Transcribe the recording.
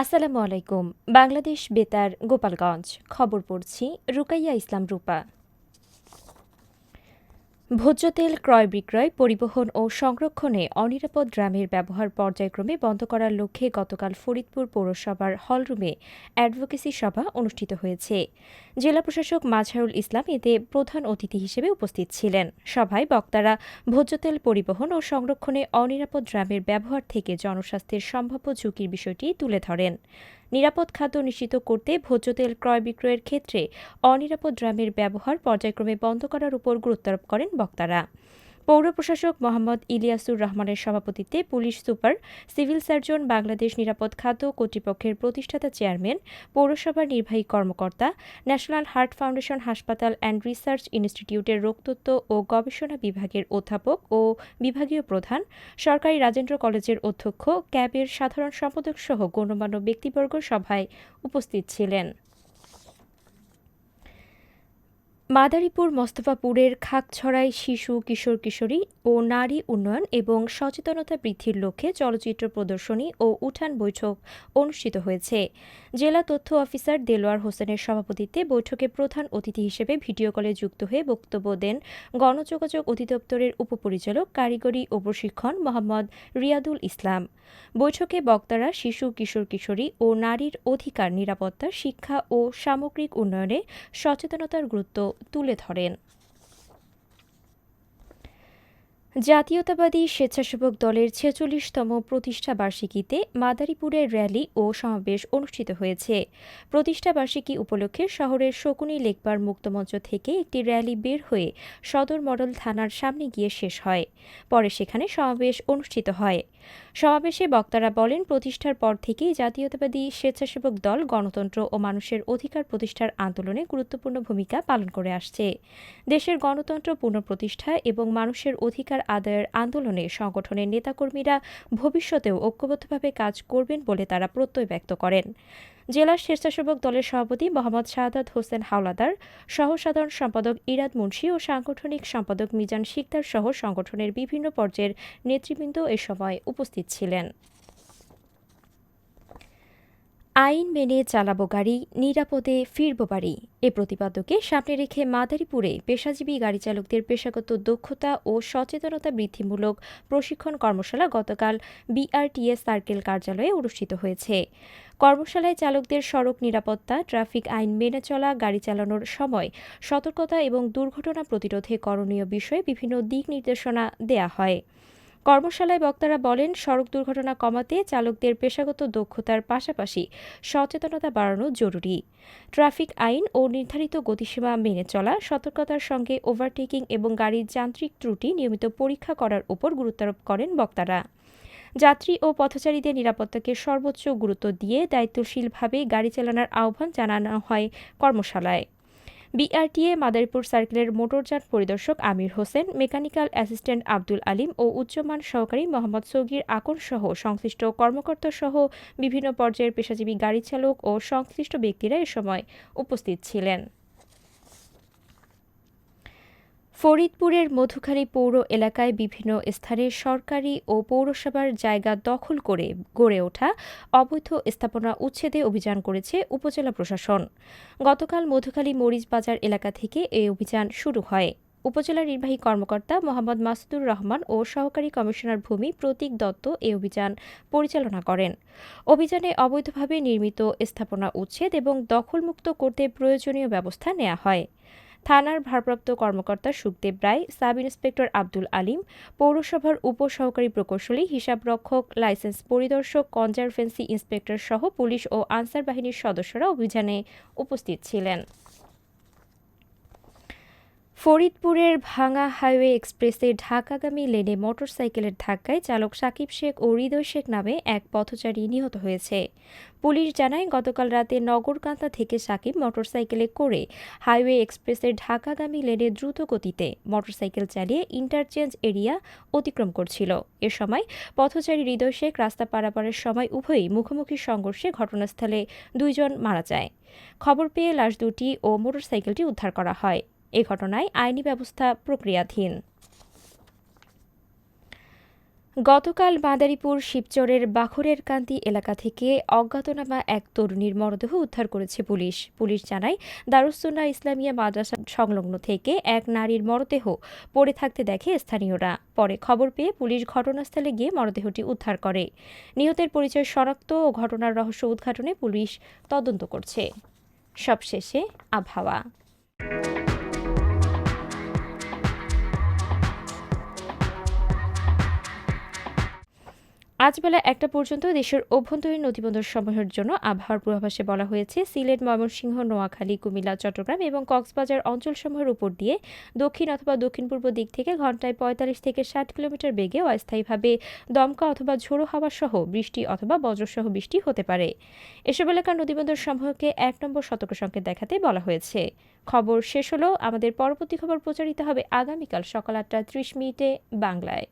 আসসালামু আলাইকুম। বাংলাদেশ বেতার গোপালগঞ্জ। খবর পড়ছি রুকাইয়া ইসলাম রূপা। ভোজ্য তেল ক্রয় বিক্রয়, পরিবহন ও সংরক্ষণে অনিরাপদ ড্রামের ব্যবহার পর্যায়ক্রমে বন্ধ করার লক্ষ্যে গতকাল ফরিদপুর পৌরসভার হলরুমে অ্যাডভোকেসি সভা অনুষ্ঠিত হয়েছে। জেলা প্রশাসক মাজহারুল ইসলাম এতে প্রধান অতিথি হিসেবে উপস্থিত ছিলেন। সভায় বক্তারা ভোজ্য তেল পরিবহন ও সংরক্ষণে অনিরাপদ ড্রামের ব্যবহার থেকে জনস্বাস্থ্যের সম্ভাব্য ঝুঁকির বিষয়টি তুলে ধরেন। নিরাপদ খাদ্য নিশ্চিত করতে ভোজ্য তেল ক্রয় বিক্রয়ের ক্ষেত্রে অনিরাপদ ড্রামের ব্যবহার পর্যায়ক্রমে বন্ধ করার উপর গুরুত্বারোপ করেন বক্তারা। পৌর প্রশাসক মোহাম্মদ ইলিয়াসুর রহমানের সভাপতিত্বে police super, civil surgeon, Bangladesh নিরাপদ খাদ্য কর্তৃপক্ষের প্রতিষ্ঠাতা চেয়ারম্যান, পৌরসভার নির্বাহী কর্মকর্তা, ন্যাশনাল হার্ট ফাউন্ডেশন হাসপাতাল অ্যান্ড রিসার্চ ইনস্টিটিউটের রোগতত্ত্ব ও গবেষণা বিভাগের অধ্যাপক ও বিভাগীয় প্রধান, সরকারি রাজেন্দ্র কলেজের অধ্যক্ষ, ক্যাবের সাধারণ সম্পাদক সহ গণ্যমান্য ব্যক্তিবর্গ সভায় উপস্থিত ছিলেন। মাদারীপুর মোস্তফাপুরের খাকছড়ায় শিশু, কিশোর কিশোরী ও নারী উন্নয়ন এবং সচেতনতা বৃদ্ধির লক্ষ্যে চলচ্চিত্র প্রদর্শনী ও উঠান বৈঠক অনুষ্ঠিত হয়েছে। জেলা তথ্য অফিসার দেলোয়ার হোসেনের সভাপতিত্বে বৈঠকে প্রধান অতিথি হিসেবে ভিডিও কলে যুক্ত হয়ে বক্তব্য দেন গণযোগাযোগ অধিদপ্তরের উপপরিচালক কারিগরি ও প্রশিক্ষণ মোহাম্মদ রিয়াদুল ইসলাম। বৈঠকে বক্তারা শিশু, কিশোর কিশোরী ও নারীর অধিকার, নিরাপত্তা, শিক্ষা ও সামগ্রিক উন্নয়নে সচেতনতার গুরুত্ব তুলে ধরেন। জাতীয়তাবাদী স্বেচ্ছাসেবক দলের ৪৬তম প্রতিষ্ঠা বার্ষিকীতে মাদারীপুরে র্যালি ও সমাবেশ অনুষ্ঠিত হয়েছে। প্রতিষ্ঠা বার্ষিকী উপলক্ষে শহরের শকুনি লেকবার মুক্তমঞ্চ থেকে একটি র্যালি বের হয়ে সদর মডেল থানার সামনে গিয়ে শেষ হয়। পরে সেখানে সমাবেশ অনুষ্ঠিত হয়। সমাবেশে বক্তারা বলেন, প্রতিষ্ঠার পর থেকেই জাতীয়তাবাদী স্বেচ্ছাসেবক দল গণতন্ত্র ও মানুষের অধিকার প্রতিষ্ঠার আন্দোলনে গুরুত্বপূর্ণ ভূমিকা পালন করে আসছে। দেশের গণতন্ত্র পুনঃপ্রতিষ্ঠা এবং মানুষের অধিকার আদায়ের আন্দোলনে সংগঠনের নেতাকর্মীরা ভবিষ্যতেও ঐক্যবদ্ধভাবে কাজ করবেন বলে তারা প্রত্যয় ব্যক্ত করেন। জেলা স্বেচ্ছাসেবক দলের সভাপতি মোহাম্মদ শাহাদাত হোসেন হাওলাদার, সহ সাধারণ সম্পাদক ইরাদ মুন্সী ও সাংগঠনিক সম্পাদক মিজান শিকদার সহ সংগঠনের বিভিন্ন পর্যায়ের নেতৃবৃন্দ এ সময় উপস্থিত ছিলেন। আইন মেনে চালাবো গাড়ি, নিরাপদে ফিরবো বাড়ি এ প্রতিপাদ্যকে সামনে রেখে মাদারীপুরে পেশাজীবী গাড়ি চালকদের পেশাগত দক্ষতা ও সচেতনতা বৃদ্ধিমূলক প্রশিক্ষণ কর্মশালা গতকাল বিআরটিএ সার্কেল কার্যালয়ে অনুষ্ঠিত হয়েছে। কর্মশালায় চালকদের সড়ক নিরাপত্তা, ট্রাফিক আইন মেনে চলা, গাড়ি চালানোর সময় সতর্কতা এবং দুর্ঘটনা প্রতিরোধে করণীয় বিষয়ে বিভিন্ন দিক নির্দেশনা দেয়া হয়। কর্মশালায় বক্তারা বলেন, সড়ক দুর্ঘটনা কমাতে চালকদের পেশাগত দক্ষতার পাশাপাশি সচেতনতা বাড়ানো জরুরি। ট্রাফিক আইন ও নির্ধারিত গতিসীমা মেনে চলা, সতর্কতার সঙ্গে ওভারটেকিং এবং গাড়ির যান্ত্রিক ত্রুটি নিয়মিত পরীক্ষা করার উপর গুরুত্বারোপ করেন বক্তারা। যাত্রী ও পথচারীদের নিরাপত্তাকে সর্বোচ্চ গুরুত্ব দিয়ে দায়িত্বশীলভাবে গাড়ি চালানোর আহ্বান জানানো হয় কর্মশালায়। বিআরটিএ মাদারীপুর সার্কেলের মোটরযান পরিদর্শক আমির হোসেন, মেকানিক্যাল অ্যাসিস্ট্যান্ট আব্দুল আলিম ও উচ্চমান সহকারী মোহাম্মদ সগির আকন সহ সংশ্লিষ্ট কর্মকর্তাসহ বিভিন্ন পর্যায়ের পেশাজীবী গাড়ি চালক ও সংশ্লিষ্ট ব্যক্তিরা এ সময় উপস্থিত ছিলেন। ফরিদপুরের মধুখালী পৌর এলাকায় বিভিন্ন স্থানে সরকারি ও পৌরসভার জায়গা দখল করে গড়ে ওঠা অবৈধ স্থাপনা উচ্ছেদে অভিযান করেছে উপজেলা প্রশাসন। গতকাল মধুখালী মরিচ বাজার এলাকা থেকে এই অভিযান শুরু হয়। উপজেলা নির্বাহী কর্মকর্তা মোহাম্মদ মাসুদুর রহমান ও সহকারী কমিশনার ভূমি প্রতীক দত্ত এই অভিযান পরিচালনা করেন। অভিযানে অবৈধভাবে নির্মিত স্থাপনা উচ্ছেদ এবং দখলমুক্ত করতে প্রয়োজনীয় ব্যবস্থা নেওয়া হয়। থানার ভারপ্রাপ্ত কর্মকর্তা সুখদেব রায়, সাব ইন্সপেক্টর আব্দুল আলিম, পৌরসভার উপসহকারী প্রকৌশলী, হিসাবরক্ষক, লাইসেন্স পরিদর্শক, কনজারভেন্সি ইন্সপেক্টর সহ পুলিশ ও আনসার বাহিনীর সদস্যরা অভিযানে উপস্থিত ছিলেন। ফরিদপুরের ভাঙা হাইওয়ে এক্সপ্রেসে ঢাকাগামী লেনে মোটরসাইকেলের ধাক্কায় চালক সাকিব শেখ ও হৃদয় শেখ নামে এক পথচারী নিহত হয়েছে। পুলিশ জানায়, গতকাল রাতে নগরকান্দা থেকে সাকিব মোটরসাইকেলে করে হাইওয়ে এক্সপ্রেসের ঢাকাগামী লেনে দ্রুত গতিতে মোটরসাইকেল চালিয়ে ইন্টারচেঞ্জ এরিয়া অতিক্রম করছিল। এ সময় পথচারী হৃদয় শেখ রাস্তা পারাপারের সময় উভয়ই মুখোমুখি সংঘর্ষে ঘটনাস্থলে দুইজন মারা যায়। খবর পেয়ে লাশ দুটি ও মোটরসাইকেলটি উদ্ধার করা হয়। এ ঘটনায় আইনি ব্যবস্থা প্রক্রিয়াধীন। গতকাল মাদারীপুর শিবচরের বাখরের কান্দি এলাকা থেকে অজ্ঞাতনামা এক তরুণীর মরদেহ উদ্ধার করেছে পুলিশ। পুলিশ জানায়, দারুস ইসলামিয়া মাদ্রাসা সংলগ্ন থেকে এক নারীর মরদেহ পড়ে থাকতে দেখে স্থানীয়রা। পরে খবর পেয়ে পুলিশ ঘটনাস্থলে গিয়ে মরদেহটি উদ্ধার করে। নিহতের পরিচয় শনাক্ত ও ঘটনার রহস্য উদ্ঘাটনে পুলিশ তদন্ত করছে। সবশেষে আবহাওয়া। আজ বেলা ১টা পর্যন্ত দেশের অভ্যন্তরীণ নদীবন্দরসমূহের জন্য আবহাওয়ার পূর্বাভাসে বলা হয়েছে, সিলেট, ময়মনসিংহ, নোয়াখালী, কুমিল্লা, চট্টগ্রাম এবং কক্সবাজার অঞ্চলসমূহের উপর দিয়ে দক্ষিণ অথবা দক্ষিণ-পূর্ব দিক থেকে ঘন্টায় ৪৫ থেকে ৬০ কিলোমিটার বেগে অস্থায়ীভাবে দমকা অথবা ঝোড়ো হাওয়া সহ বৃষ্টি অথবা বজ্রসহ বৃষ্টি হতে পারে। এসব এলাকার নদীবন্দরসমূহকে ১ নম্বর সতর্ক সংকেত দেখাতে বলা হয়েছে। খবর শেষ হলো। আমাদের পরবর্তী খবর প্রচারিত হবে আগামীকাল সকাল ৮টা ৩০ মিনিটে বাংলায়।